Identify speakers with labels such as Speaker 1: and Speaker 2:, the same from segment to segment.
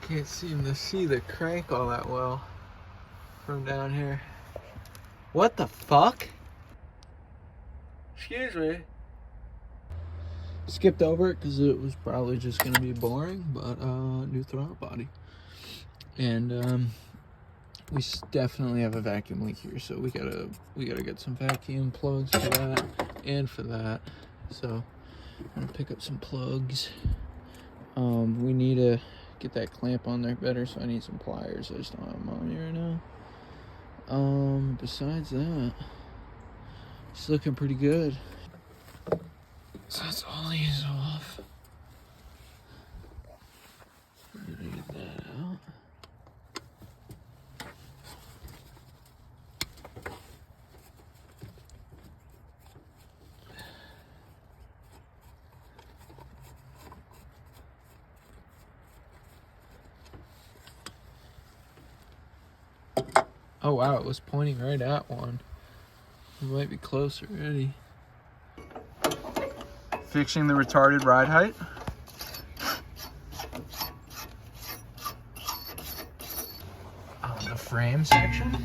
Speaker 1: Can't seem to see the crank all that well from down here. What the fuck? Excuse me. Skipped over it because it was probably just gonna be boring, but new throttle body. And we definitely have a vacuum leak here, so we gotta get some vacuum plugs for that and for that. So I'm gonna pick up some plugs. We need to get that clamp on there better, so I need some pliers. I just don't have them on me right now. Besides that, it's looking pretty good. So that's all these off. I'm gonna get that out. Oh wow, it was pointing right at one. We might be close already. Fixing the retarded ride height. On the frame section.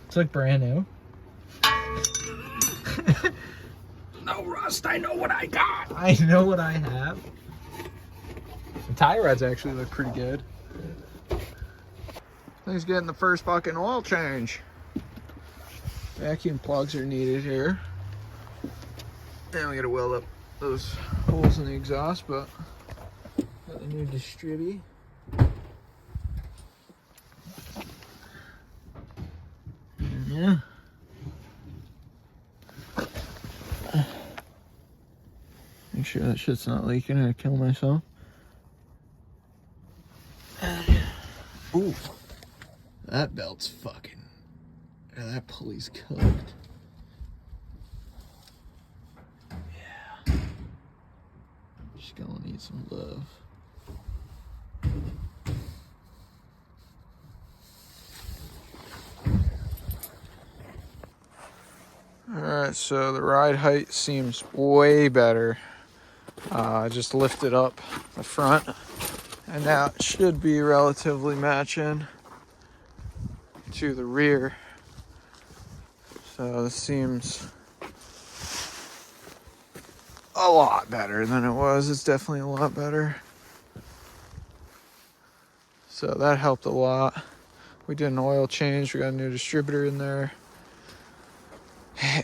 Speaker 1: It's like brand new. No rust, I know what I got. I know what I have. The tie rods actually look pretty good. He's getting the first fucking oil change. Vacuum plugs are needed here. And we gotta weld up those holes in the exhaust, but got the new distribu. Yeah. Make sure that shit's not leaking and I kill myself. Ooh. That belt's fucking... that pulley's cooked. Yeah. She's gonna need some love. Alright, so the ride height seems way better. I just lifted up the front, and now it should be relatively matching to the rear. So this seems a lot better than it was. It's definitely a lot better. So that helped a lot. We did an oil change. We got a new distributor in there.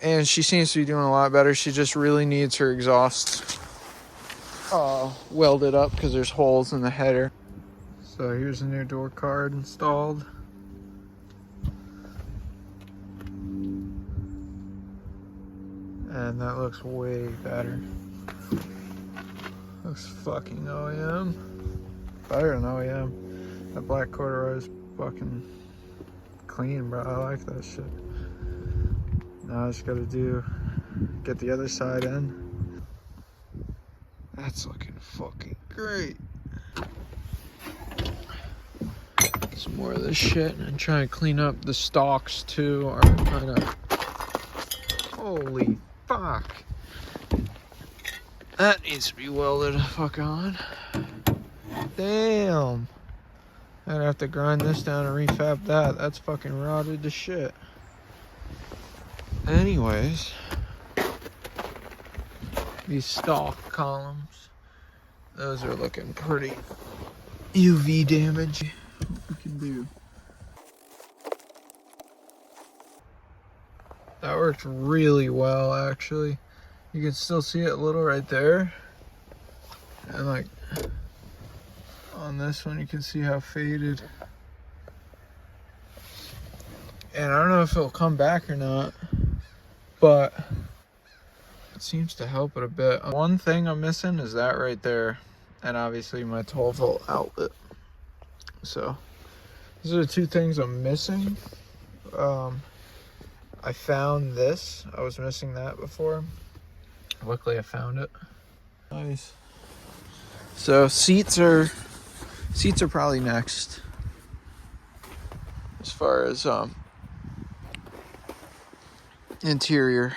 Speaker 1: And she seems to be doing a lot better. She just really needs her exhaust welded up because there's holes in the header. So here's a new door card installed. And that looks way better. Looks fucking OEM. Better than OEM. That black corduroy is fucking clean, bro. I like that shit. Now I just gotta get the other side in. That's looking fucking great. Some more of this shit and try and clean up the stalks too. Are kind of... Holy fuck. That needs to be welded fuck on. Damn. I'd have to grind this down and refab that. That's fucking rotted to shit. Anyways, these stalk columns, those are looking pretty UV damage. What we can do. That worked really well, actually. You can still see it a little right there. And like on this one, you can see how faded. And I don't know if it'll come back or not, but it seems to help it a bit. One thing I'm missing is that right there, and obviously my 12-volt outlet. So these are the two things I'm missing. I found this. I was missing that before. Luckily I found it. Nice. So seats are probably next as far as interior.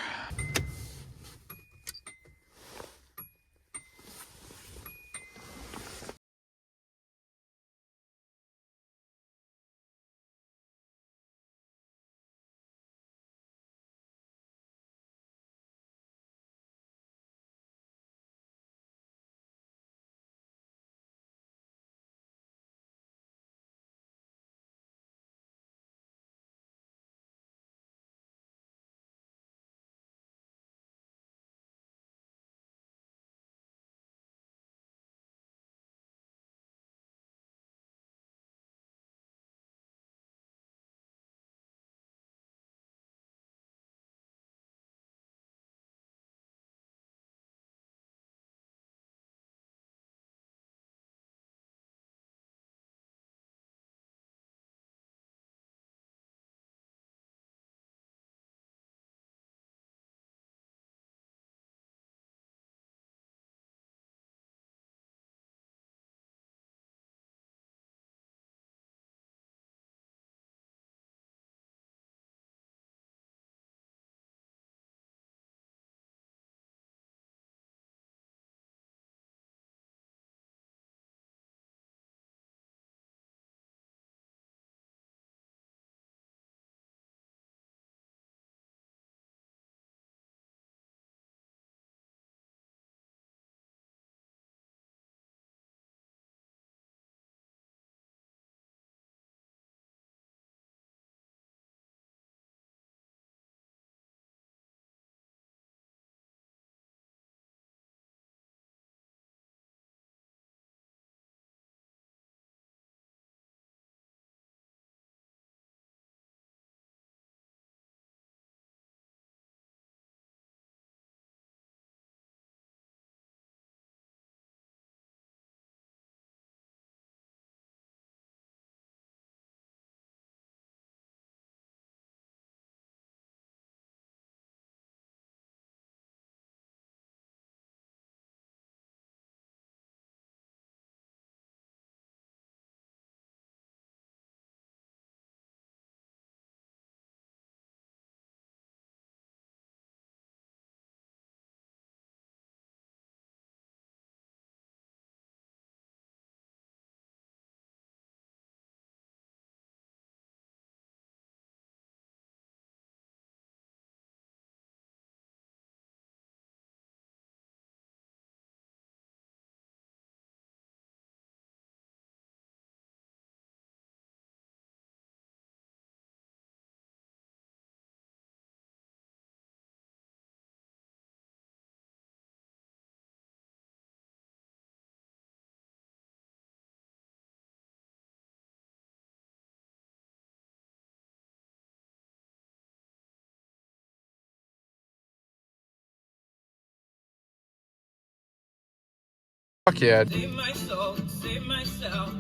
Speaker 1: Fuck yeah.
Speaker 2: Save my soul, save myself.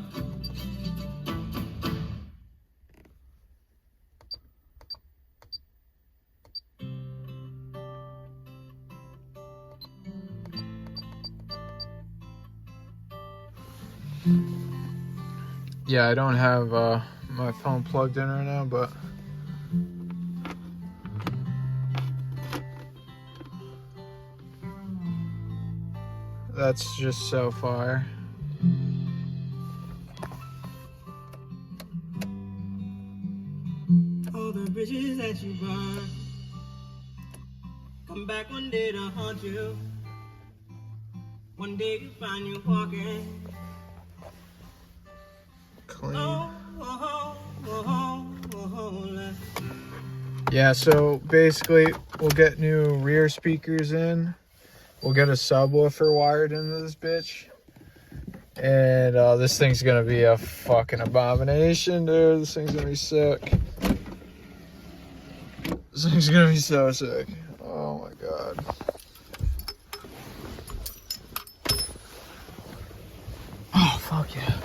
Speaker 1: Yeah, I don't have my phone plugged in right now, but that's just so fire.
Speaker 2: All the bridges that you burned come back one day to haunt you. One day you find you walking.
Speaker 1: Clean.
Speaker 2: Oh, oh, oh, oh, oh,
Speaker 1: Yeah, so basically we'll get new rear speakers in. We'll get a subwoofer wired into this bitch. And this thing's gonna be a fucking abomination, dude. This thing's gonna be sick. This thing's gonna be so sick. Oh my god. Oh, fuck yeah.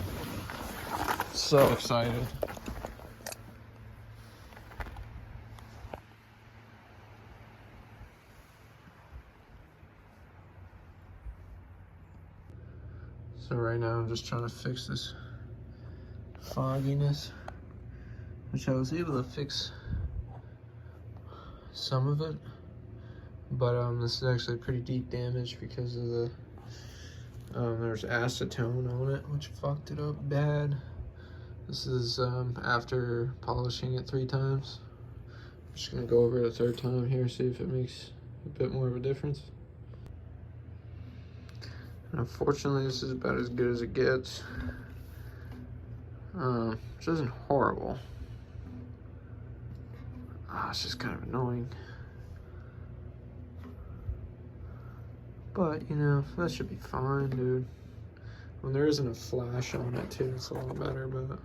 Speaker 1: So excited. So right now I'm just trying to fix this fogginess, which I was able to fix some of it, but this is actually pretty deep damage because of the there's acetone on it, which fucked it up bad. This is after polishing it 3 times. I'm just gonna go over it a 3rd time here, see if it makes a bit more of a difference. And unfortunately, this is about as good as it gets, which isn't horrible. It's just kind of annoying. But, you know, that should be fine, dude. When there isn't a flash on it, too, it's a lot better, but...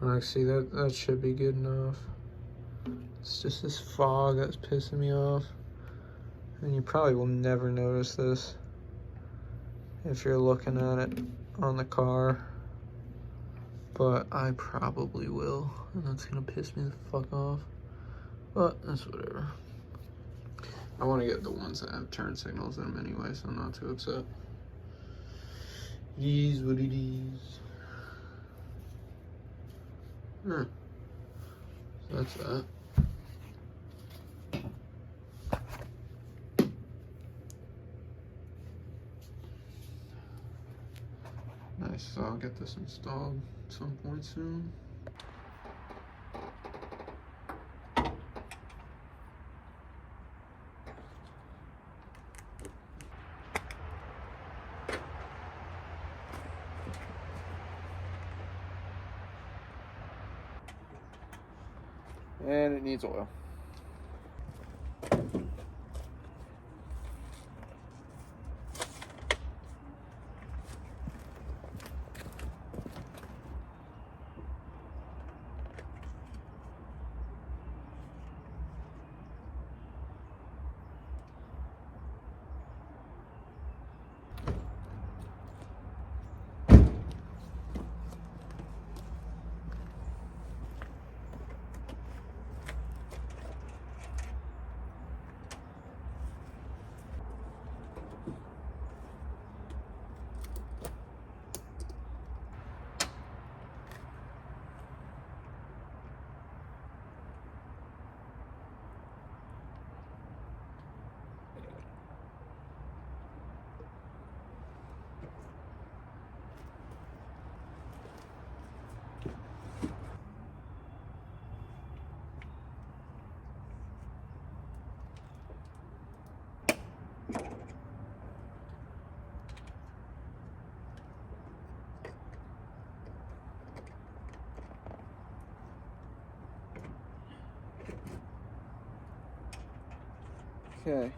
Speaker 1: Like, see, that should be good enough. It's just this fog that's pissing me off. And you probably will never notice this if you're looking at it on the car. But I probably will, and that's gonna piss me the fuck off. But that's whatever. I want to get the ones that have turn signals in them anyway, so I'm not too upset. It is what it is. So that's that. Nice, so I'll get this installed at some point soon. And it needs oil. Okay.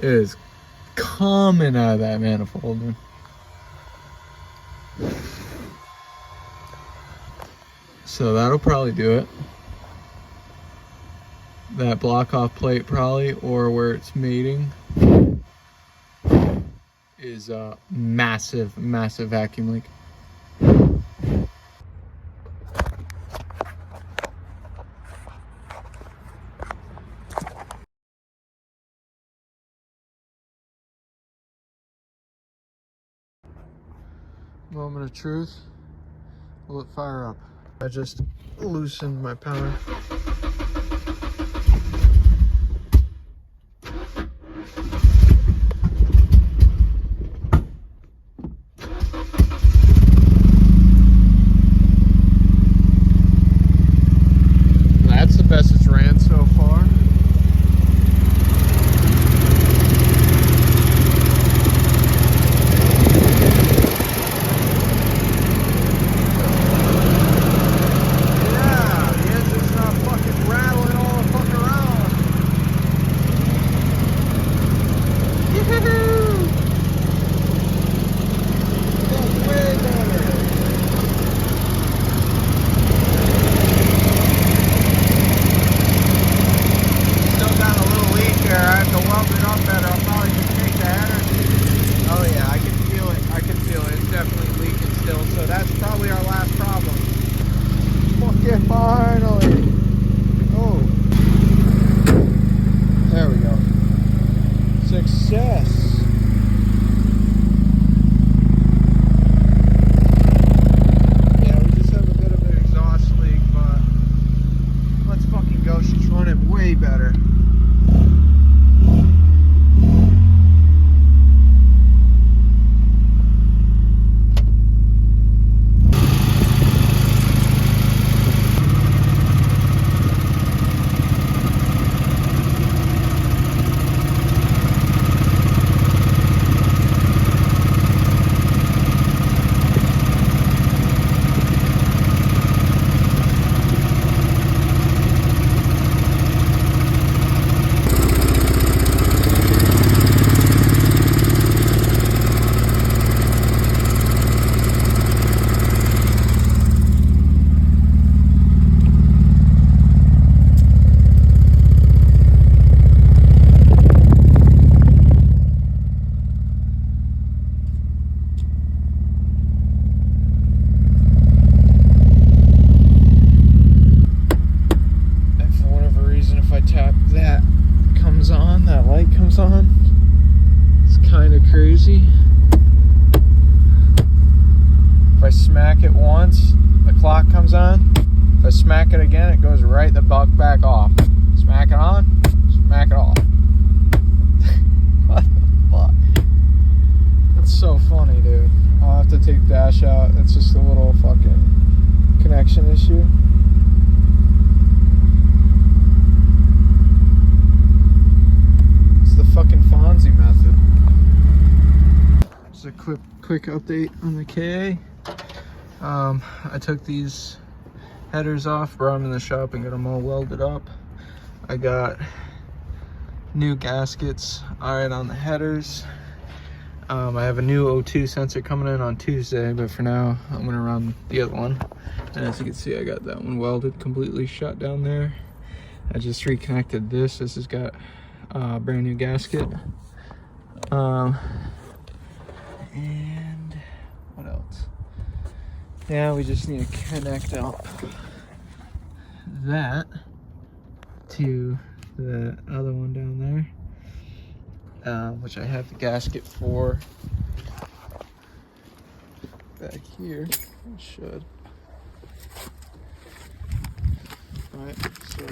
Speaker 1: It is coming out of that manifold, dude. So that'll probably do it. That block off plate probably, or where it's mating, is a massive, massive vacuum leak. Moment of truth. Will it fire up? I just loosened my power. That's the best it's ran so far. Finally! Oh, there we go. Success! Yeah, we just have a bit of an exhaust leak, but let's fucking go. She's running way better. Crazy. If I smack it once, the clock comes on. If I smack it again, it goes right the buck back off. Smack it on, smack it off. What the fuck? That's so funny, dude. I'll have to take the dash out. It's just a little fucking connection issue. It's the fucking Fonzie method. Just a quick update on the KA. I took these headers off, brought them in the shop and got them all welded up. I got new gaskets alright on the headers. I have a new O2 sensor coming in on Tuesday, but for now I'm gonna run the other one. And as you can see, I got that one welded, completely shut down there. I just reconnected this. This has got a brand new gasket. And what else? Yeah, we just need to connect up that to the other one down there, which I have the gasket for back here. I should. Alright, so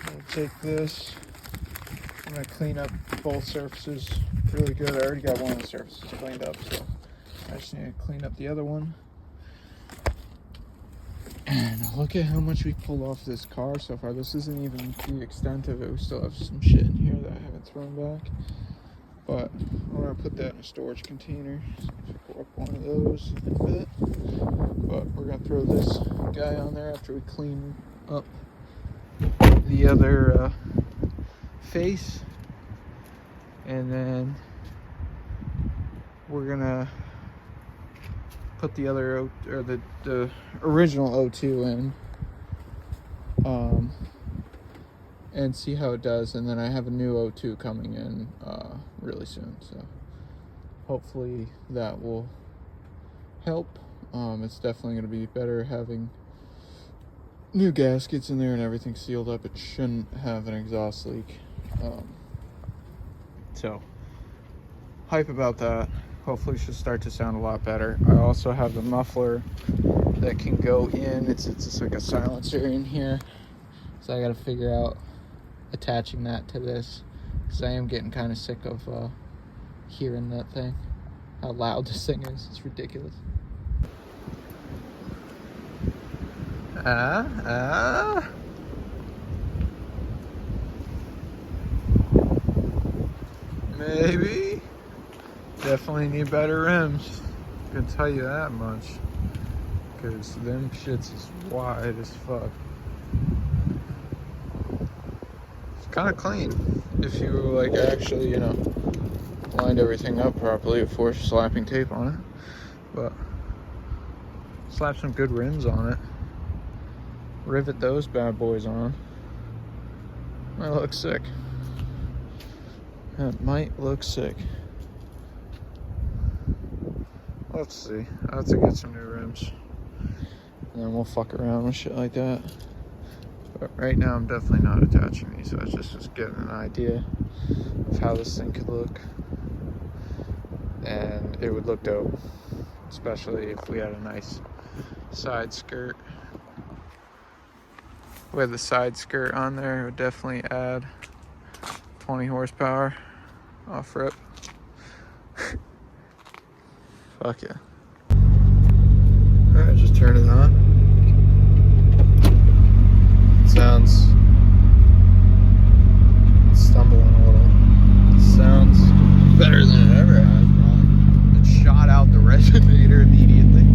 Speaker 1: I'll take this. I'm gonna clean up both surfaces really good. I already got one of the surfaces cleaned up, so I just need to clean up the other one. And look at how much we pulled off this car so far. This isn't even the extent of it. We still have some shit in here that I haven't thrown back. But I'm gonna put that in a storage container. So pick up one of those in a bit. But we're gonna throw this guy on there after we clean up the other face. and then we're gonna put the other or the original O2 in, and see how it does. And then I have a new O2 coming in really soon, so hopefully that will help. It's definitely going to be better having new gaskets in there and everything sealed up. It shouldn't have an exhaust leak. So hype about that. Hopefully it should start to sound a lot better. I also have the muffler that can go in. It's just like a silencer in here. So I got to figure out attaching that to this, because I am getting kind of sick of hearing that thing. How loud this thing is. It's ridiculous. Maybe. Definitely need better rims. I can tell you that much. Because them shits is wide as fuck. It's kind of clean. If you like actually, lined everything up properly before slapping tape on it. But slap some good rims on it. Rivet those bad boys on. Might look sick. That might look sick. Let's see. I have to get some new rims. And then we'll fuck around with shit like that. But right now I'm definitely not attaching these. I was just getting an idea of how this thing could look. And it would look dope. Especially if we had a nice side skirt. With the side skirt on there, it would definitely add 20 horsepower off rip. Fuck yeah. Alright, just turn it on. It sounds stumbling a little. It sounds better than it ever has, probably. It shot out the resonator immediately.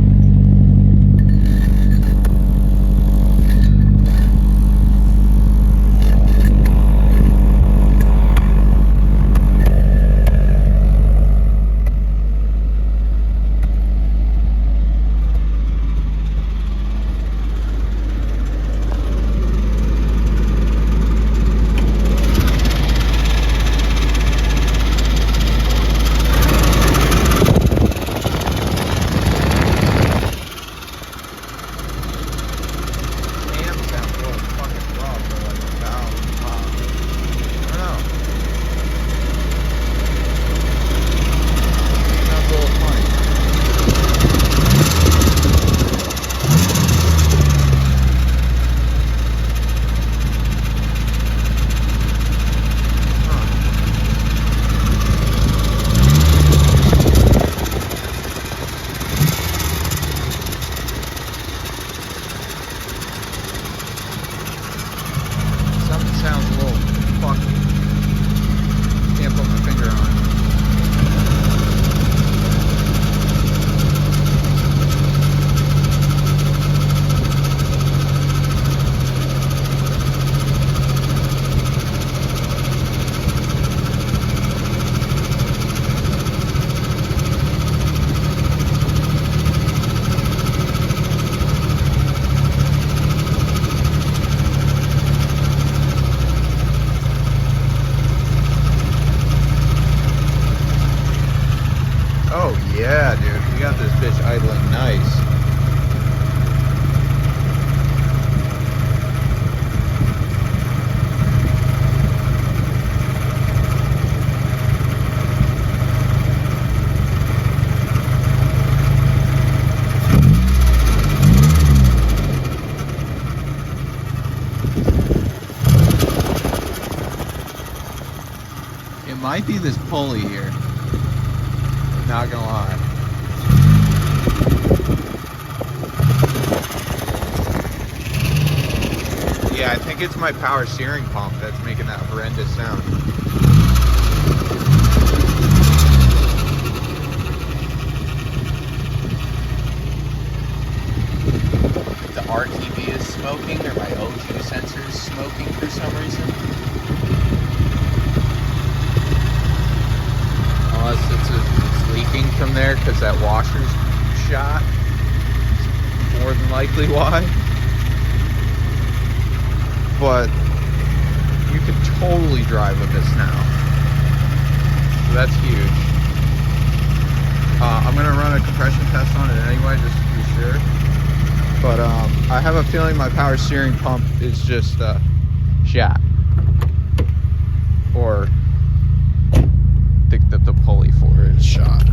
Speaker 1: Yeah, dude, we got this bitch idling nice. It might be this pulley here. Not gonna lie. Yeah, I think it's my power steering pump that's making that horrendous sound. The RTV is smoking, or my O2 sensor is smoking for some reason. honest, it's leaking from there because that washer's shot. More than likely why. But you could totally drive with this now. So that's huge. I'm gonna run a compression test on it anyway, just to be sure. But I have a feeling my power steering pump is just shot. Or the pulley for it is shot.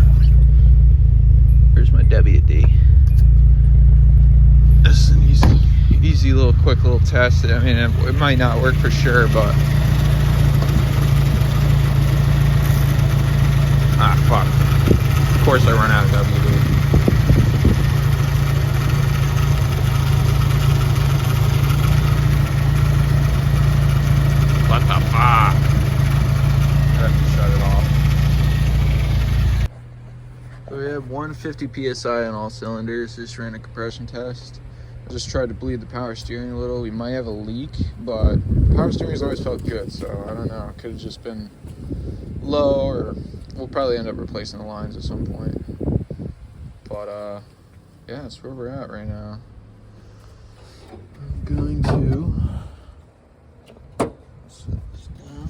Speaker 1: Here's my WD. This is an easy little quick little test. I mean, it might not work for sure, but fuck. Of course I run out of WD. What the fuck? I have to shut it off. So we have 150 PSI on all cylinders. Just ran a compression test. I just tried to bleed the power steering a little. We might have a leak, but power steering has always felt good, so I don't know. It could have just been low, or we'll probably end up replacing the lines at some point. But yeah, that's where we're at right now. I'm going to set this down.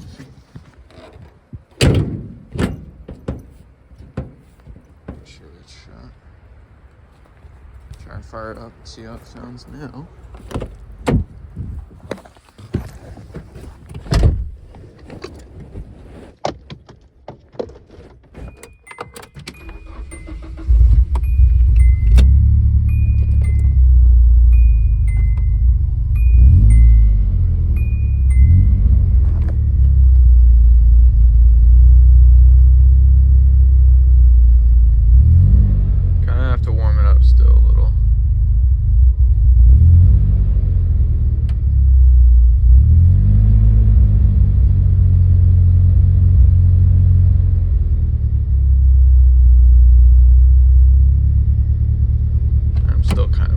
Speaker 1: Make sure it's shut. Try and fire it up and see how it sounds now.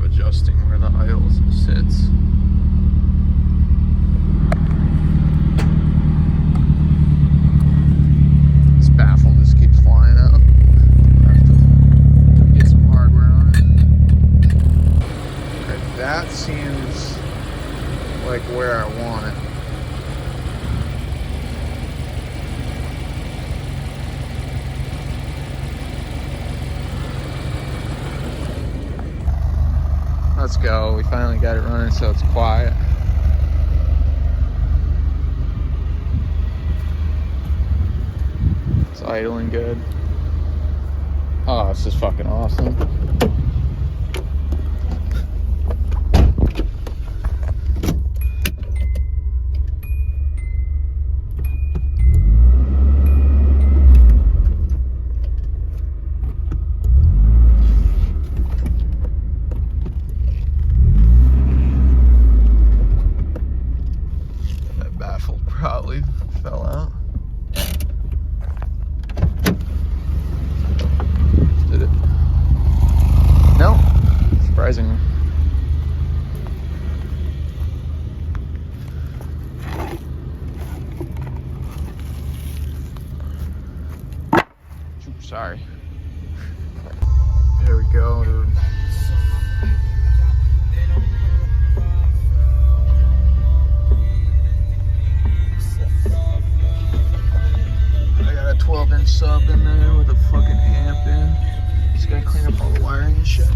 Speaker 1: Adjusting where the idle sits. This baffle just keeps flying out. I have to get some hardware on it. Okay, that seems like where I want it. Let's go. We finally got it running so it's quiet. It's idling good. Oh, this is fucking awesome. Probably fell out. Did it? No, surprisingly. Oops, sorry. There we go, dude. I got a 12-inch sub in there with a fucking amp in. Just gotta clean up all the wiring and shit.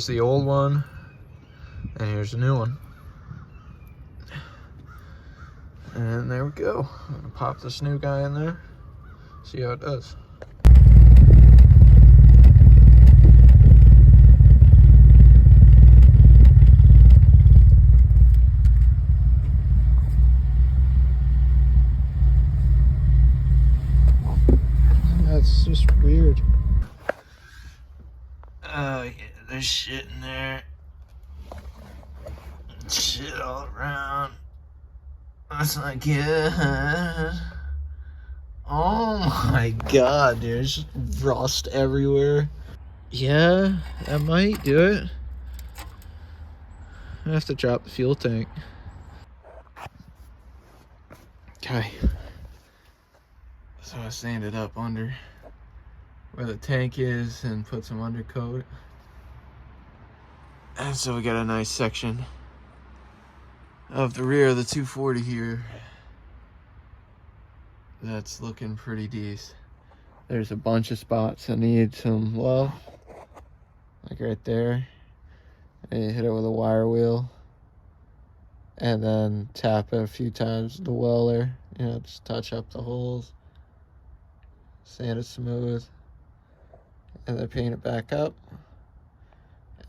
Speaker 1: here's the old one, and here's the new one. And there we go. I'm gonna pop this new guy in there, see how it does. That's just weird. Oh yeah, there's shit in there. Shit all around. That's not good. Oh my god, there's rust everywhere. Yeah, that might do it. I have to drop the fuel tank. Okay. So I sanded up under where the tank is and put some undercoat. And so we got a nice section of the rear of the 240 here that's looking pretty decent. There's a bunch of spots that need some love, like right there. And you hit it with a wire wheel and then tap it a few times with the welder, you know, just touch up the holes, sand it smooth, and then paint it back up.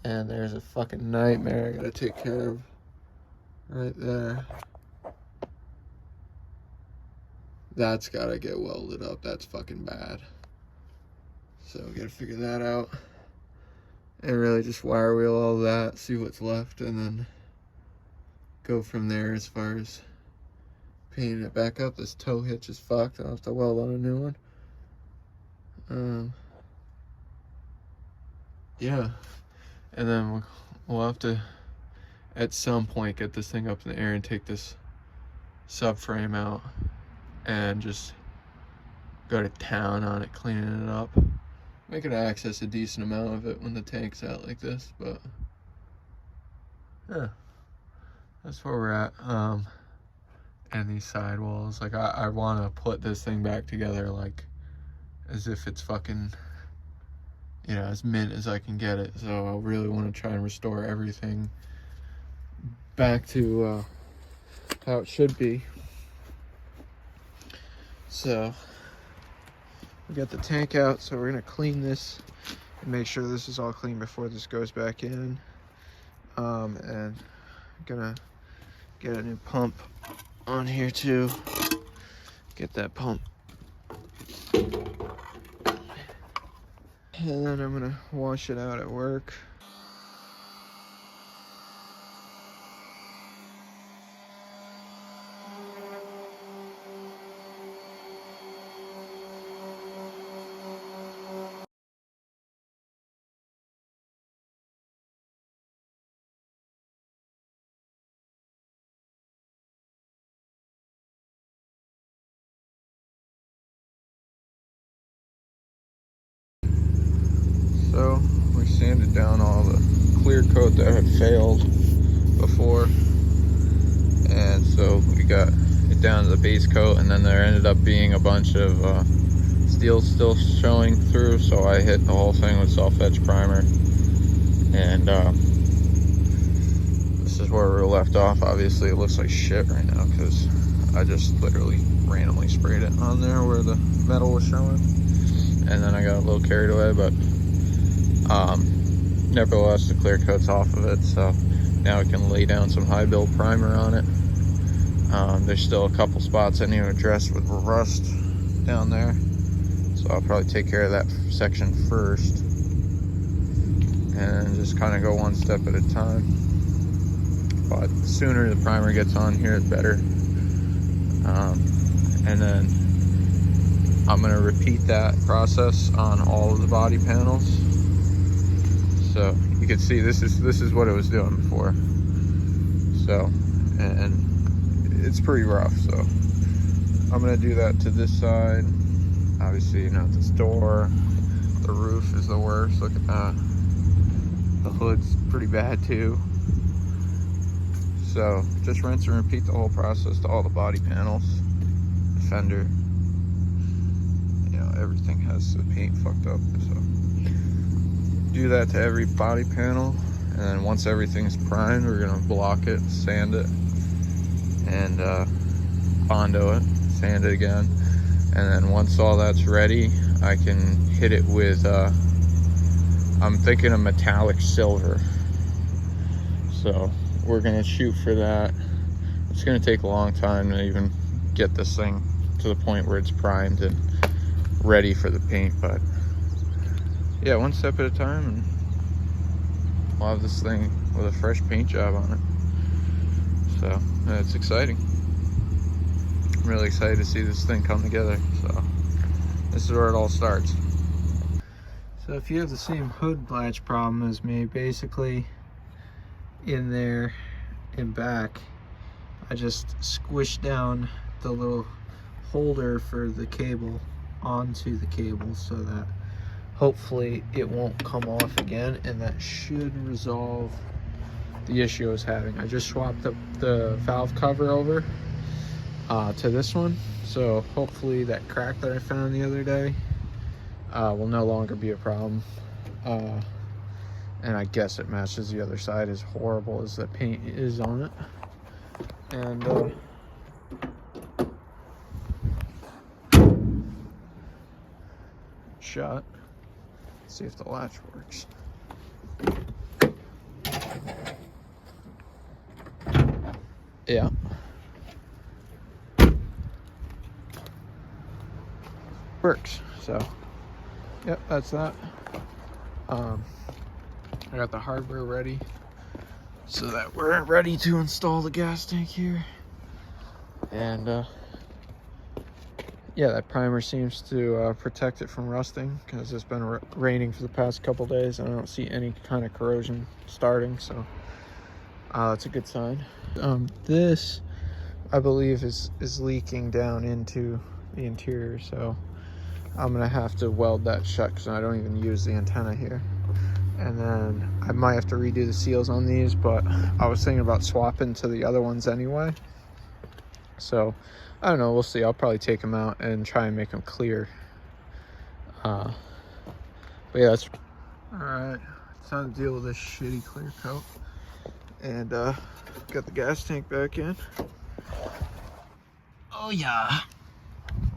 Speaker 1: And there's a fucking nightmare I gotta take care of right there. That's gotta get welded up. That's fucking bad. So we gotta figure that out. And really just wire wheel all that, see what's left, and then go from there as far as painting it back up. This tow hitch is fucked. I'll have to weld on a new one. Yeah. And then we'll have to, at some point, get this thing up in the air and take this subframe out and just go to town on it, cleaning it up. We can access a decent amount of it when the tank's out like this, but yeah, that's where we're at. And these sidewalls, like I want to put this thing back together like as if it's fucking, you know, as mint as I can get it. So I really want to try and restore everything back to how it should be. So we got the tank out, so we're gonna clean this and make sure this is all clean before this goes back in. And gonna get a new pump on here too. Get that pump. And then I'm gonna wash it out at work. So we sanded down all the clear coat that had failed before, and so we got it down to the base coat, and then there ended up being a bunch of steel still showing through, so I hit the whole thing with self-etch primer. And this is where we were left off. Obviously it looks like shit right now because I just literally randomly sprayed it on there where the metal was showing, and then I got a little carried away, but nevertheless the clear coat's off of it, so now we can lay down some high build primer on it. There's still a couple spots I need to address with rust down there, so I'll probably take care of that section first and just kind of go one step at a time. But the sooner the primer gets on here, the better. And then I'm going to repeat that process on all of the body panels. So you can see this is what it was doing before. So, and it's pretty rough. So I'm gonna do that to this side. Obviously, you know, this door, the roof is the worst. Look at that. The hood's pretty bad too. So just rinse and repeat the whole process to all the body panels, the fender. You know, everything has the paint fucked up. So do that to every body panel, and then once everything's primed, we're gonna block it, sand it, and Bondo it, sand it again. And then once all that's ready, I can hit it with, I'm thinking a metallic silver. So we're gonna shoot for that. It's gonna take a long time to even get this thing to the point where it's primed and ready for the paint, but yeah, one step at a time, and we'll have this thing with a fresh paint job on it. So it's exciting. I'm really excited to see this thing come together. So this is where it all starts. So if you have the same hood latch problem as me, basically in there and back, I just squished down the little holder for the cable onto the cable so that hopefully it won't come off again, and that should resolve the issue I was having. I just swapped up the valve cover over to this one, so hopefully that crack that I found the other day will no longer be a problem. And I guess it matches the other side, as horrible as the paint is on it. And shot. See if the latch works. Yeah. Works. So, yep, that's that. I got the hardware ready so that we're ready to install the gas tank here. And yeah, that primer seems to protect it from rusting, because it's been raining for the past couple days and I don't see any kind of corrosion starting, so it's a good sign. This, I believe, is leaking down into the interior, so I'm gonna have to weld that shut because I don't even use the antenna here. And then I might have to redo the seals on these, but I was thinking about swapping to the other ones anyway. So I don't know, we'll see. I'll probably take them out and try and make them clear. But yeah, that's all right. It's time to deal with this shitty clear coat. And got the gas tank back in. Oh yeah.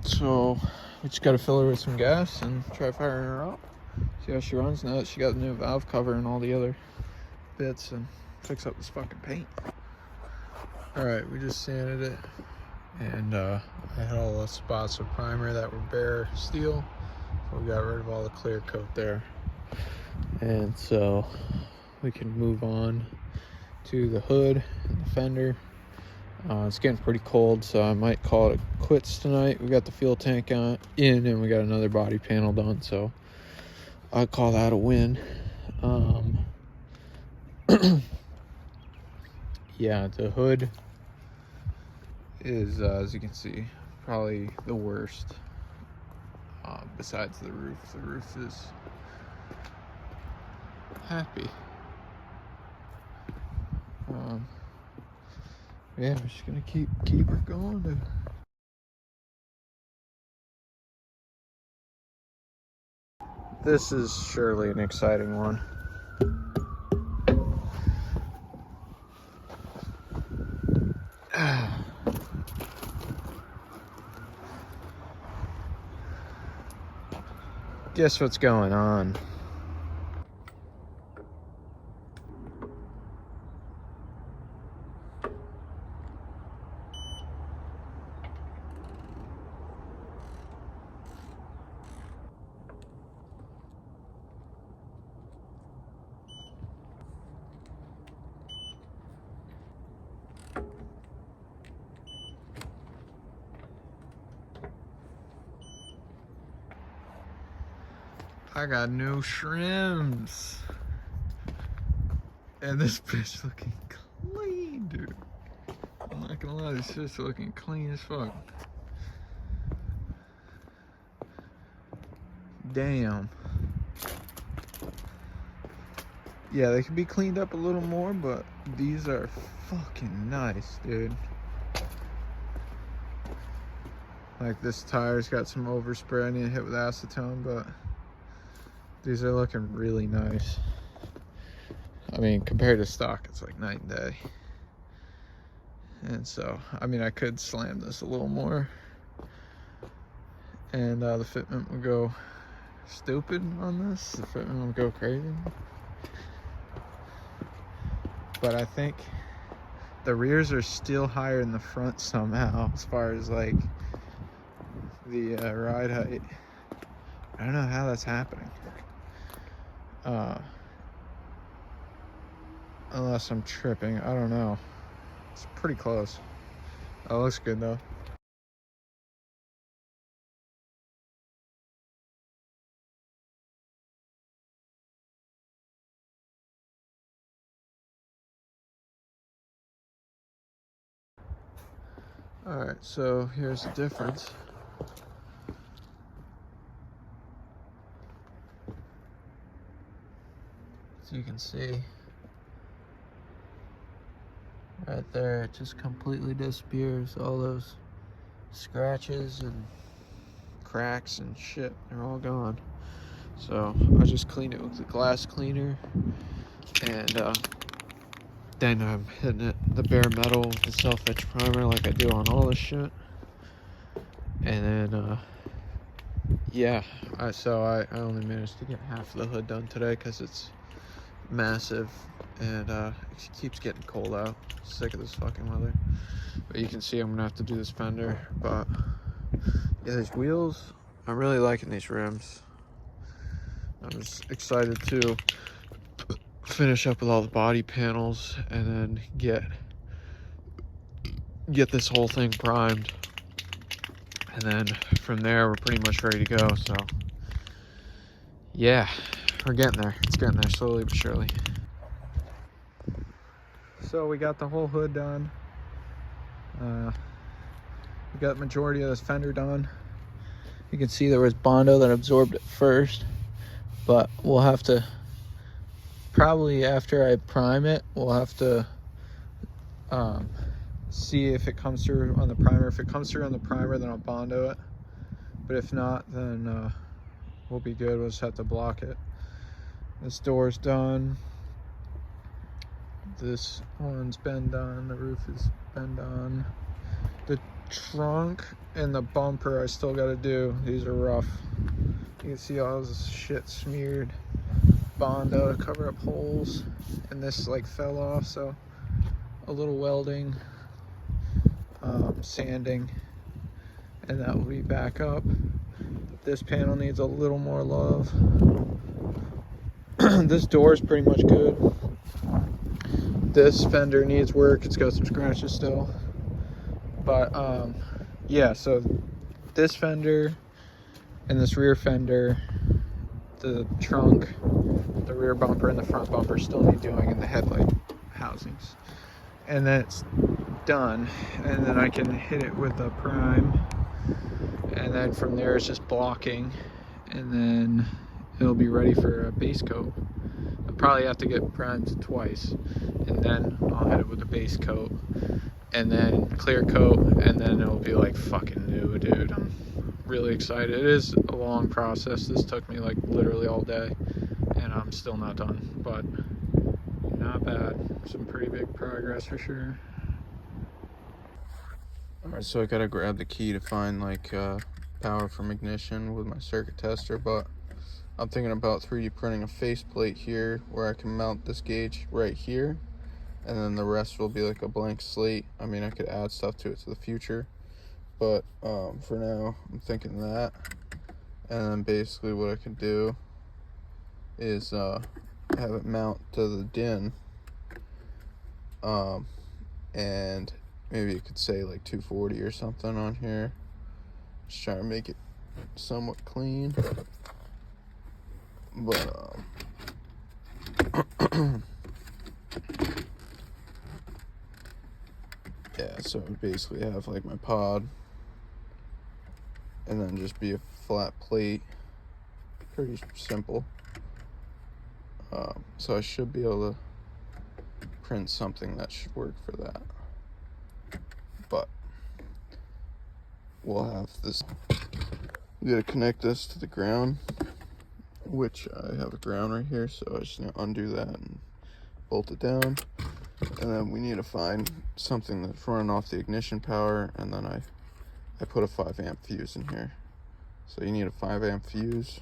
Speaker 1: So we just gotta fill her with some gas and try firing her up. See how she runs now that she got the new valve cover and all the other bits, and fix up this fucking paint. All right, we just sanded it, and I had all the spots of primer that were bare steel, so we got rid of all the clear coat there. And so we can move on to the hood and the fender. It's getting pretty cold, so I might call it quits tonight. We got the fuel tank in, and we got another body panel done, so I call that a win. Yeah, the hood is, as you can see, probably the worst. Besides the roof is happy. Yeah, we're just gonna keep her going, dude. This is surely an exciting one. Guess what's going on? I got new shrims. And this bitch looking clean, dude. I'm not gonna lie, this shit's looking clean as fuck. Damn. Yeah, they could be cleaned up a little more, but these are fucking nice, dude. Like, this tire's got some overspray I need to hit with acetone, but These are looking really nice. I mean, compared to stock, it's like night and day. And so, I mean, I could slam this a little more, and the fitment would go stupid on this. The fitment would go crazy. But I think the rears are still higher than the front somehow, as far as like the ride height. I don't know how that's happening. Unless I'm tripping, I don't know. It's pretty close. Oh, looks good though. Alright, so here's the difference. So you can see right there, it just completely disappears. All those scratches and cracks and shit, they're all gone. So I just cleaned it with the glass cleaner, and then I'm hitting it the bare metal with the self-etch primer like I do on all this shit. And then yeah, so I only managed to get half of the hood done today because it's massive, and it keeps getting cold out. Sick of this fucking weather. But you can see I'm gonna have to do this fender. But yeah, these wheels, I'm really liking these rims. I'm just excited to finish up with all the body panels and then get this whole thing primed, and then from there we're pretty much ready to go. So yeah, we're getting there. It's getting there slowly but surely. So we got the whole hood done. We got the majority of this fender done. You can see there was Bondo that absorbed it first, but we'll have to, probably after I prime it, we'll have to see if it comes through on the primer. If it comes through on the primer, then I'll Bondo it. But if not, then we'll be good. We'll just have to block it. This door's done. This one's been done. The roof has been done. The trunk and the bumper I still got to do. These are rough. You can see all this shit smeared Bondo to cover up holes, and this like fell off, so a little welding, sanding, and that will be back up. This panel needs a little more love. This door is pretty much good. This fender needs work. It's got some scratches still, but yeah, so this fender and this rear fender, the trunk, the rear bumper, and the front bumper still need doing in the headlight housings. And then it's done, and then I can hit it with a prime, and then from there it's just blocking, and then it'll be ready for a base coat. I'll probably have to get primed twice, and then I'll hit it with a base coat, and then clear coat, and then it'll be like fucking new, dude. I'm really excited. It is a long process. This took me like literally all day, and I'm still not done, but not bad. Some pretty big progress for sure. Alright, so I gotta grab the key to find like power from ignition with my circuit tester, but I'm thinking about 3D printing a faceplate here where I can mount this gauge right here, and then the rest will be like a blank slate. I mean, I could add stuff to it to the future, but for now I'm thinking that. And then basically what I can do is have it mount to the DIN, and maybe you could say like 240 or something on here. Just trying to make it somewhat clean, but yeah, so basically have like my pod, and then just be a flat plate. Pretty simple. So I should be able to print something that should work for that. But we'll have this. We gotta connect this to the ground, which I have a ground right here, so I just need to undo that and bolt it down. And then we need to find something that's running off the ignition power, and then I put a 5 amp fuse in here. So you need a 5 amp fuse,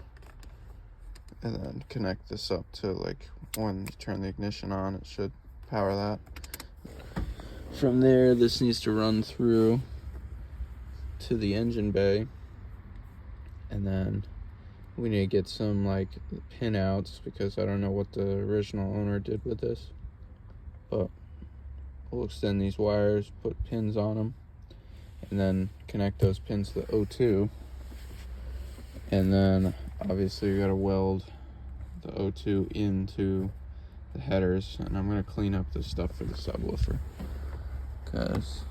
Speaker 1: and then connect this up to, like, when you turn the ignition on, it should power that. From there, this needs to run through to the engine bay, and then we need to get some, like, pin outs, because I don't know what the original owner did with this, but we'll extend these wires, put pins on them, and then connect those pins to the O2. And then obviously you gotta weld the O2 into the headers, and I'm gonna clean up this stuff for the subwoofer, because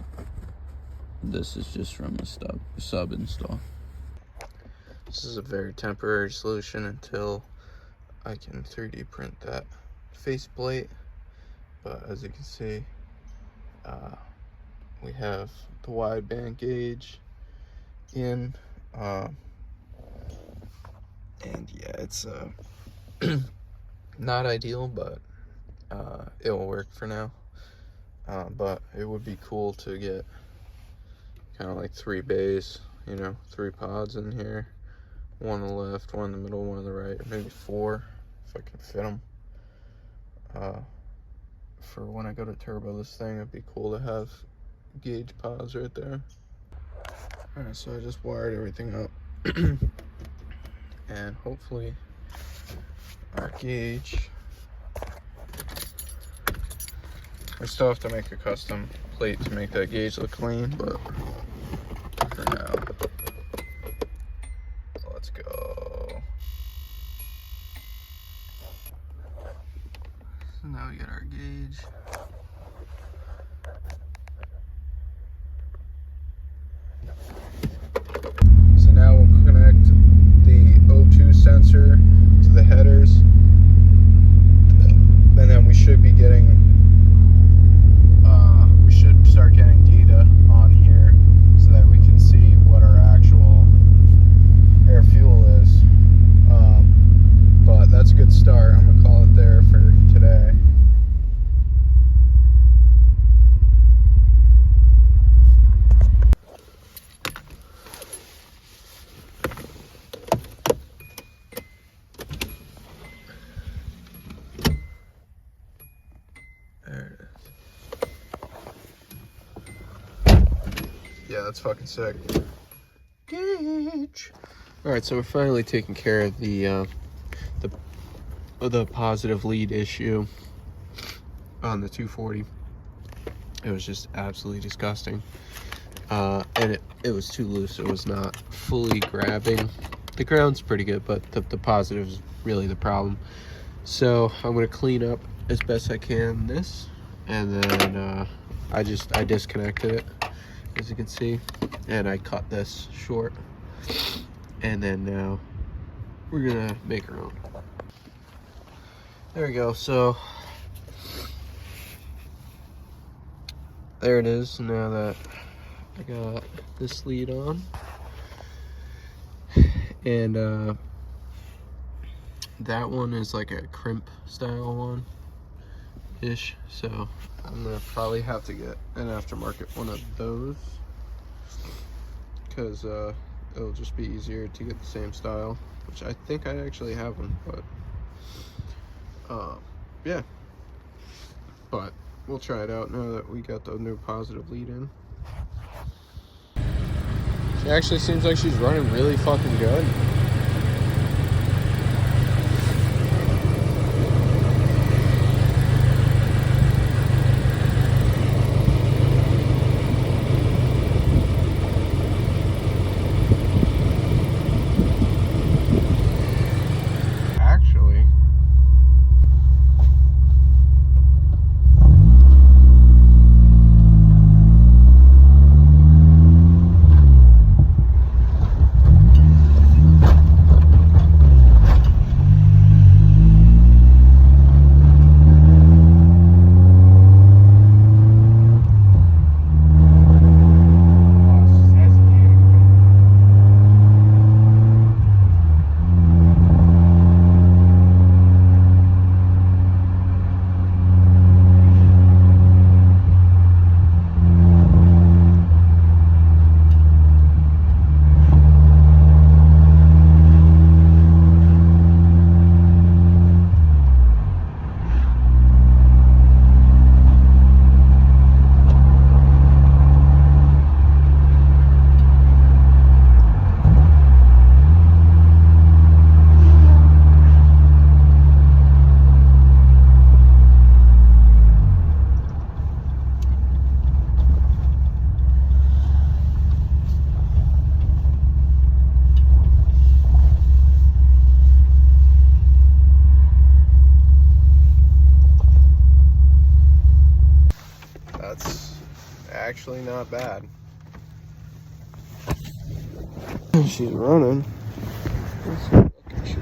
Speaker 1: this is just from the sub install. This is a very temporary solution until I can 3D print that faceplate. But as you can see, we have the wideband gauge in, and yeah, it's not ideal, but it will work for now. But it would be cool to get kind of like 3 bays, you know, 3 pods in here, 1 on the left, 1 in the middle, 1 on the right, or maybe 4 if I can fit them. For when I go to turbo this thing, it'd be cool to have gauge pods right there. Alright, so I just wired everything up. And hopefully our gauge, I still have to make a custom plate to make that gauge look clean, but for now, let's go. So now we get our gauge. So now we'll connect the O2 sensor to the headers, and then we should be getting, we should start getting data on here so that we can see what our actual air fuel is. But that's a good start. I'm gonna call it there for today. There it is. Yeah, that's fucking sick. Gauge. Alright, so we're finally taking care of the positive lead issue on the 240. It was just absolutely disgusting. And it was too loose. It was not fully grabbing. The ground's pretty good, but the positive is really the problem. So I'm gonna clean up as best I can this, and then I disconnected it, as you can see, and I cut this short, and then now we're gonna make our own. There we go. So there it is. Now that I got this lead on, and that one is like a crimp style one ish, so I'm gonna probably have to get an aftermarket one of those, because it'll just be easier to get the same style, which I think I actually have one, but yeah, but we'll try it out now that we got the new positive lead in. She actually seems like she's running really fucking good.
Speaker 3: actually not bad. She's running. That's so fucking shit.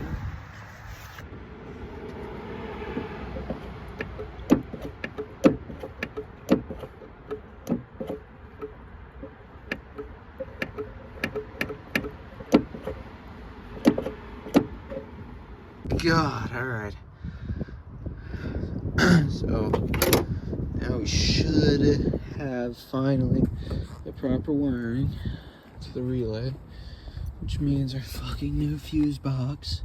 Speaker 3: God, alright. So now we should have finally the proper wiring to the relay, which means our fucking new fuse box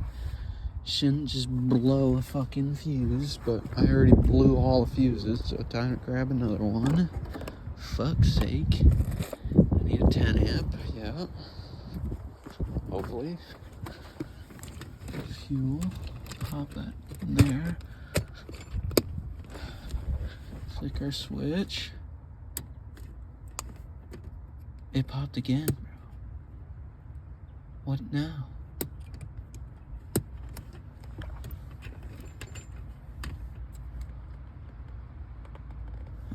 Speaker 3: shouldn't just blow a fucking fuse, but I already blew all the fuses, so time to grab another one. Fuck's sake. I need a 10 amp, yeah. Hopefully. Fuel, pop that in there. Flick our switch. It popped again, bro. What now?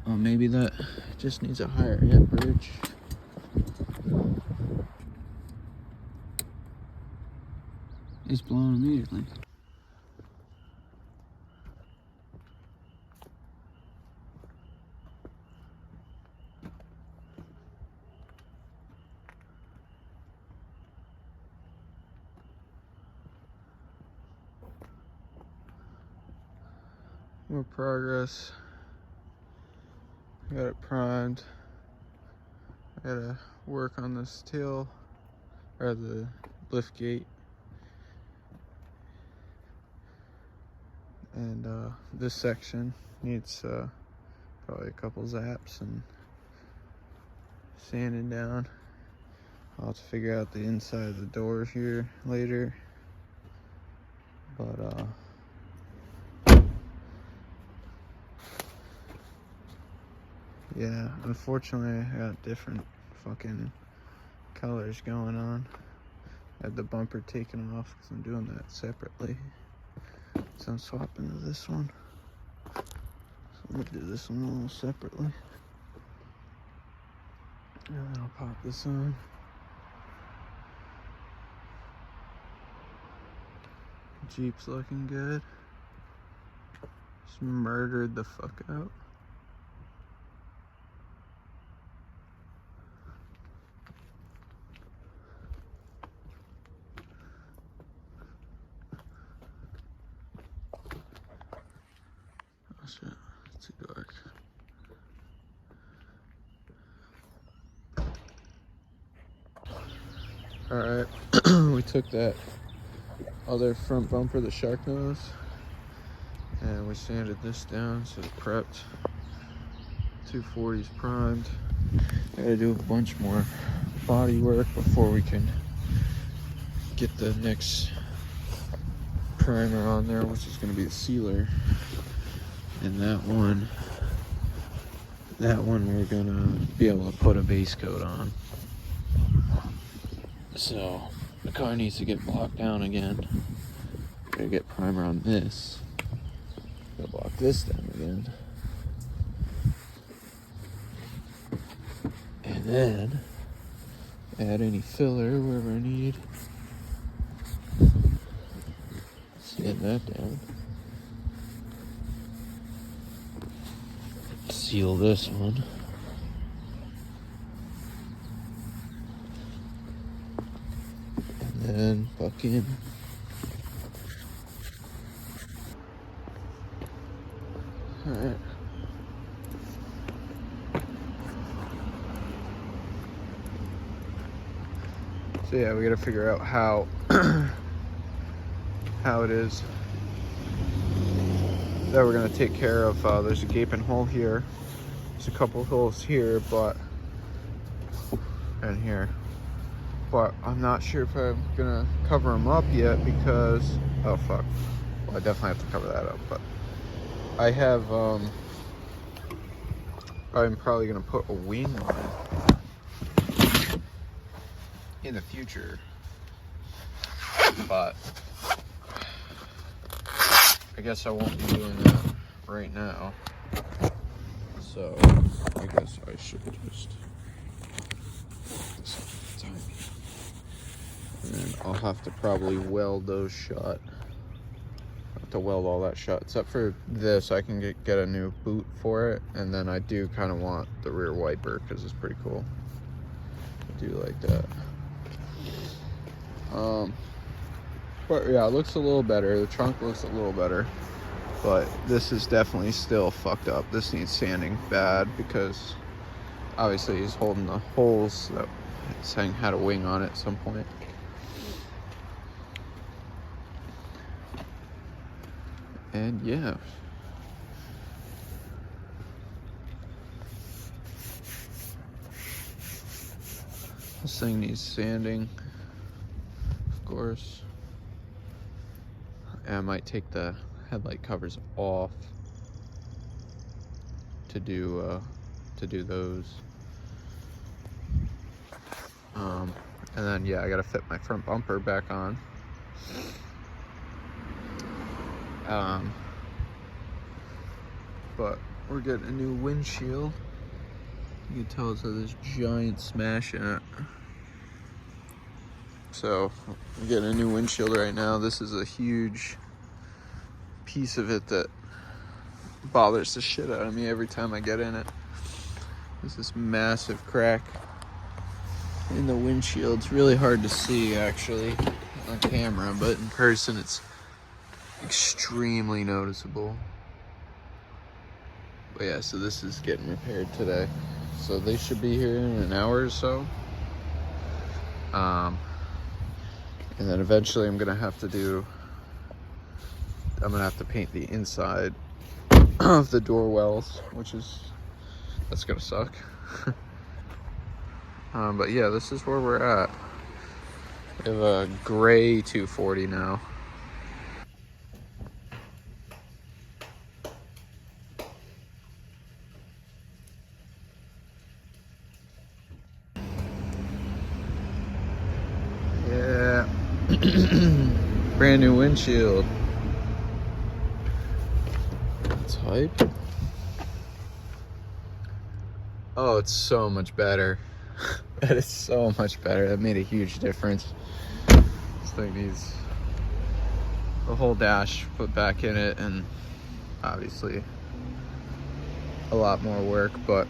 Speaker 3: Oh, maybe that just needs a higher amperage. It's blown immediately. More progress. I got it primed. I gotta work on this tail, or the lift gate. And this section needs probably a couple zaps and sanding down. I'll have to figure out the inside of the door here later. But yeah, unfortunately I got different fucking colors going on. I had the bumper taken off because I'm doing that separately. So I'm swapping to this one. So I'm gonna do this one a little separately. And then I'll pop this on. Jeep's looking good. Just murdered the fuck out. Oh shit, it's too dark. Alright, we took that other front bumper, the shark nose, and we sanded this down, so it's prepped. 240's primed. Gotta do a bunch more body work before we can get the next primer on there, which is gonna be the sealer. And that one we're gonna be able to put a base coat on. So the car needs to get blocked down again. Gotta get primer on this. Gotta block this down again. And then add any filler wherever I need. Sand that down. Seal this one. And then fucking alright. So yeah, we gotta figure out how it is that we're gonna take care of. There's a gaping hole here. There's a couple holes here, and here. But I'm not sure if I'm gonna cover them up yet because, oh fuck. Well, I definitely have to cover that up, but I have, I'm probably gonna put a wing on it in the future, but I guess I won't be doing that right now. So I guess I should just put this on the timing. And then I'll have to probably weld those shut. To weld all that shut, except for this. I can get a new boot for it, and then I do kind of want the rear wiper because it's pretty cool. I do like that. But yeah, it looks a little better. The trunk looks a little better, but this is definitely still fucked up. This needs sanding bad because obviously he's holding the holes that this thing had a wing on it at some point. And yeah. This thing needs sanding, of course. And I might take the headlight covers off to do those. And then yeah, I gotta fit my front bumper back on. But we're getting a new windshield. You can tell it's this giant smash in it. So we're getting a new windshield right now. This is a huge piece of it that bothers the shit out of me every time I get in it. There's this massive crack in the windshield. It's really hard to see actually on camera, but in person it's extremely noticeable. But yeah, so this is getting repaired today. So they should be here in an hour or so. And then eventually I'm gonna have to paint the inside of the door wells, that's gonna suck. But yeah, this is where we're at. We have a gray 240 now. Yeah. Brand new windshield. That's hype. Oh, it's so much better. That is so much better. That made a huge difference. This thing needs the whole dash put back in it, and obviously a lot more work, but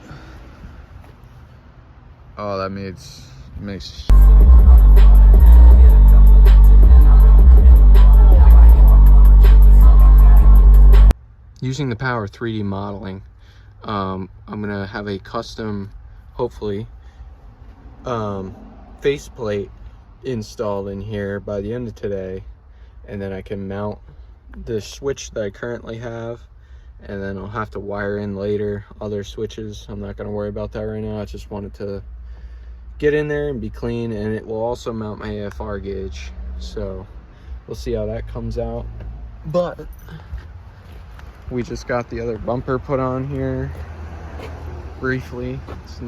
Speaker 3: oh, that makes using the power of 3D modeling. I'm gonna have a custom, hopefully, faceplate installed in here by the end of today, and then I can mount the switch that I currently have, and then I'll have to wire in later other switches. I'm not gonna worry about that right now. I just wanted to get in there and be clean, and it will also mount my AFR gauge, so we'll see how that comes out. But we just got the other bumper put on here briefly. It's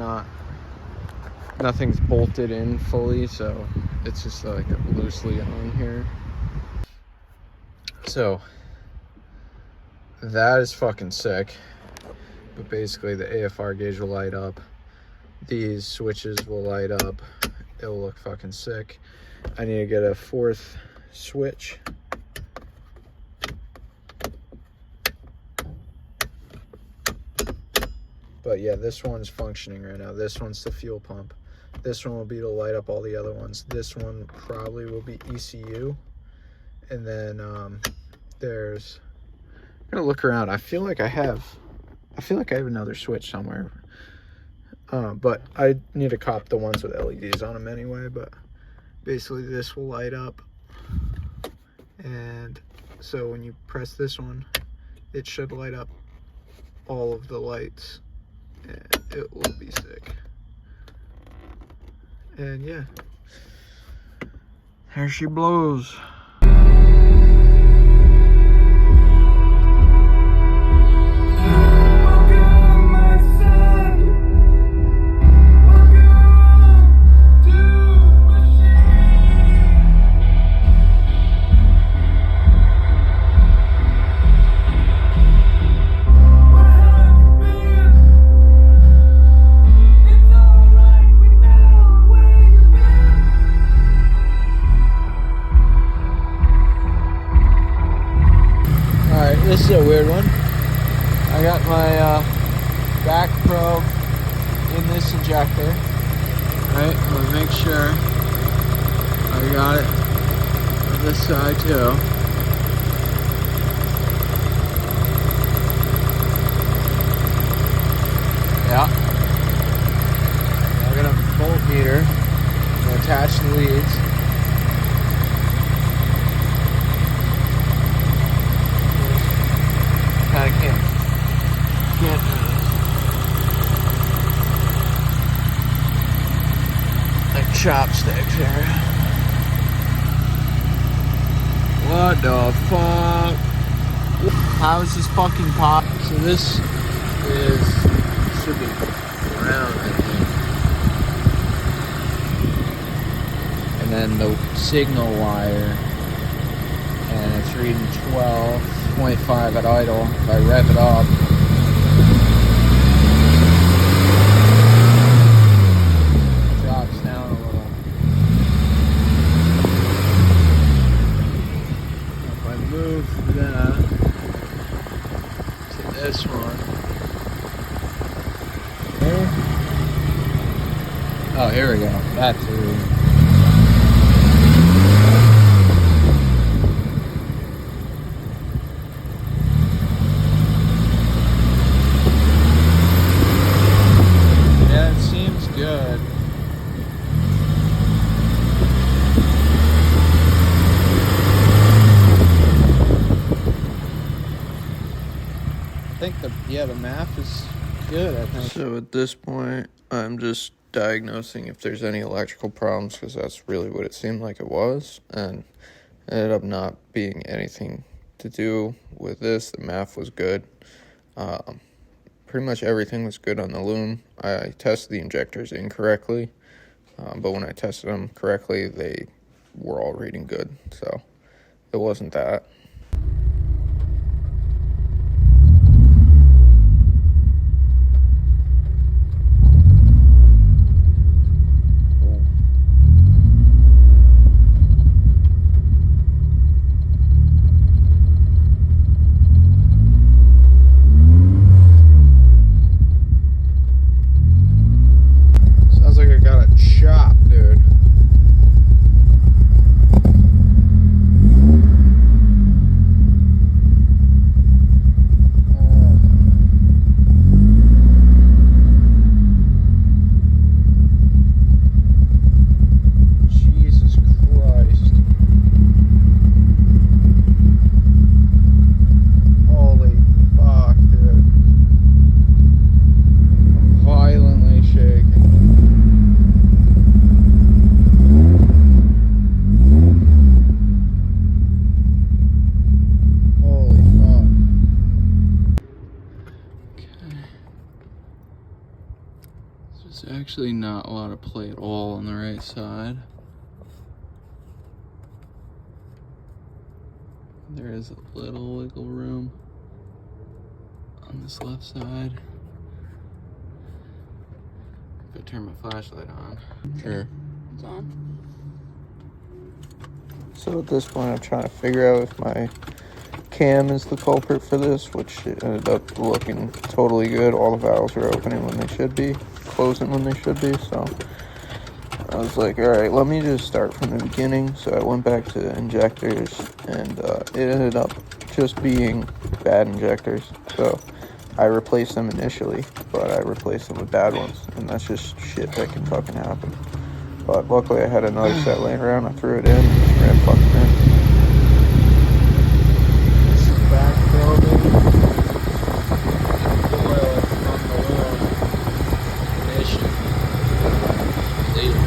Speaker 3: nothing's bolted in fully, so it's just like loosely on here. So that is fucking sick. But basically the AFR gauge will light up, these switches will light up, it'll look fucking sick. I need to get a fourth switch. But yeah, this one's functioning right now. This one's the fuel pump. This one will be to light up all the other ones. This one probably will be ECU. And then there's, I'm gonna look around. I feel like I have another switch somewhere. But I need to cop the ones with LEDs on them anyway. But basically this will light up. And so when you press this one, it should light up all of the lights. And it will be sick. And yeah, there she blows.
Speaker 1: Right, we'll make sure I got it on this side too. Yeah. I'm gonna bolt meter and attach the leads. I can't like chopsticks here. What the fuck? How is this fucking pop? So this should be round, I think. And then the signal wire, and it's reading 12.5 at idle. If I rev it up, it drops down a little. If I move that to this one, there. Oh, here we go. That's the reading. Good. I think the math is good, I think. So at this point, I'm just diagnosing if there's any electrical problems, because that's really what it seemed like it was, and it ended up not being anything to do with this. The math was good. Pretty much everything was good on the loom. I tested the injectors incorrectly, but when I tested them correctly, they were all reading good, so it wasn't that. There's actually not a lot of play at all on the right side. There is a little wiggle room on this left side. If I turn my flashlight on. Sure.
Speaker 4: It's on.
Speaker 3: So at this point, I'm trying to figure out if my cam is the culprit for this, which it ended up looking totally good. All the valves are opening when they should be, closing when they should be. So I was like, all right, let me just start from the beginning. So I went back to injectors, and it ended up just being bad injectors. So I replaced them initially, but I replaced them with bad ones, and that's just shit that can fucking happen. But luckily I had another set laying around. I threw it in, ran fucking in.
Speaker 1: This is back building. Oil from the loom. Ignition. Later.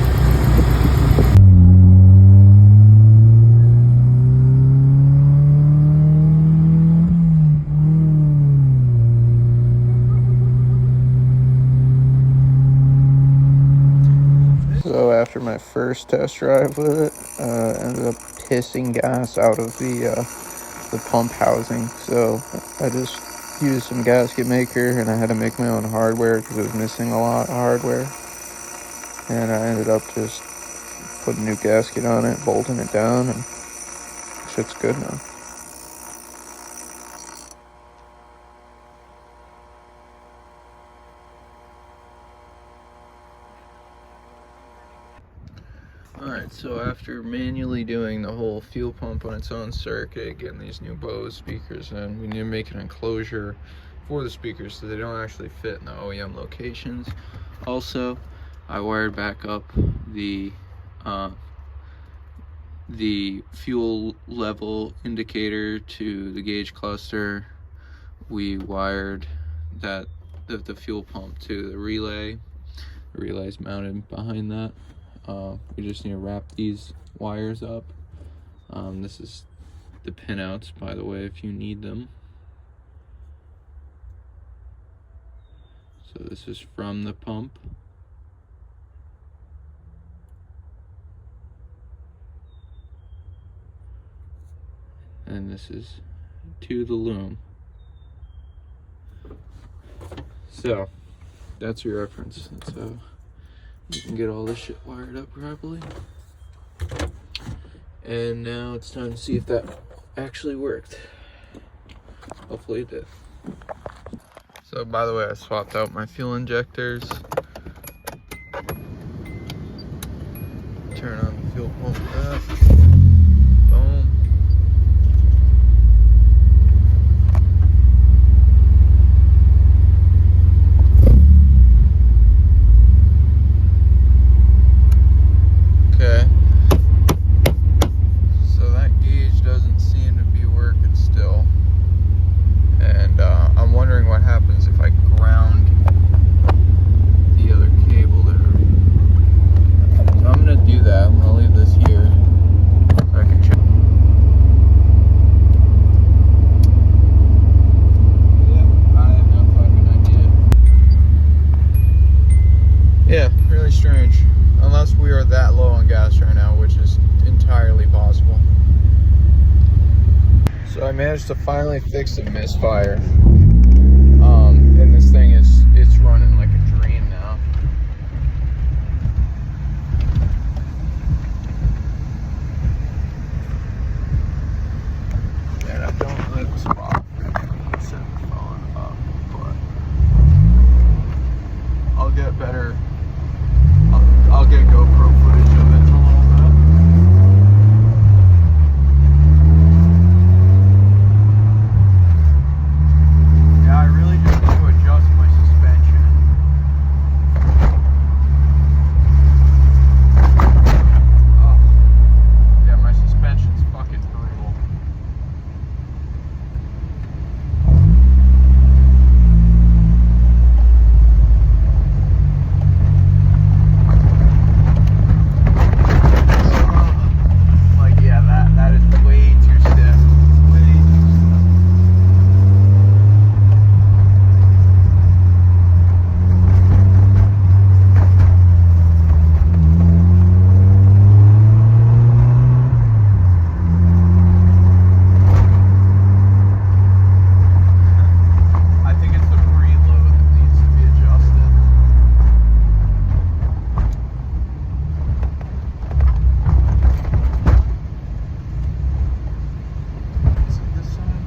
Speaker 3: So after my first test drive with it, ended up pissing gas out of the pump housing. So I just used some gasket maker, and I had to make my own hardware because it was missing a lot of hardware. And I ended up just putting a new gasket on it, bolting it down, and shit's good now.
Speaker 1: Alright, so after manually doing the whole fuel pump on its own circuit, getting these new Bose speakers in, we need to make an enclosure for the speakers so they don't actually fit in the OEM locations. Also, I wired back up the fuel level indicator to the gauge cluster. We wired the fuel pump to the relay. The relay's mounted behind that. We just need to wrap these wires up. This is the pinouts, by the way, if you need them. So this is from the pump. And this is to the loom. So, that's your reference. That's how you can get all this shit wired up properly. And now it's time to see if that actually worked. Hopefully it did. So by the way, I swapped out my fuel injectors. Turn on the fuel pump with that. Boom. Okay. So that gauge doesn't seem to be working still. And I'm wondering what happens if I ground the other cable there. So I'm gonna do that. I'm gonna leave this here so I can check. Yep, I have no fucking idea. Yeah, really strange. Unless we are that low on gas right now, which is entirely possible. So I managed to finally fix a misfire. And this thing it's running like a dream now. And I don't like the spot I set the phone up, but I'll get better. I'll get GoPro footage of it in a little bit. Yeah, I really just need to adjust my suspension. Oh, yeah, my suspension's fucking brutal. Like, yeah, that is way too stiff. Way too stiff. I think it's the preload that needs to be adjusted. Is it this side?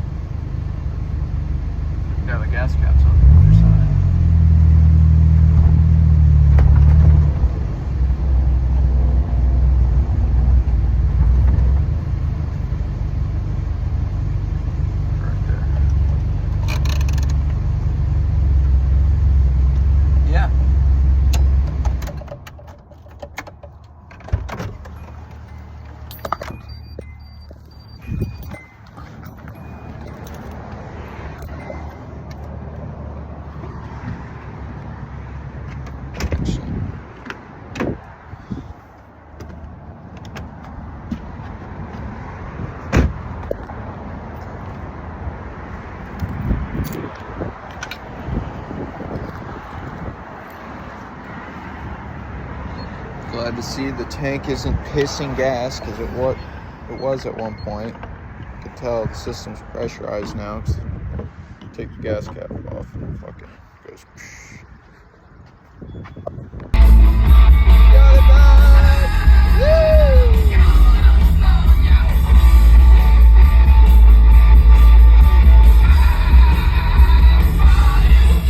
Speaker 1: No, the gas cap's on the other side. Right there. Yeah. Glad to see the tank isn't pissing gas because it was at one point. You can tell the system's pressurized now. 'Cause take the gas cap off and it fucking goes.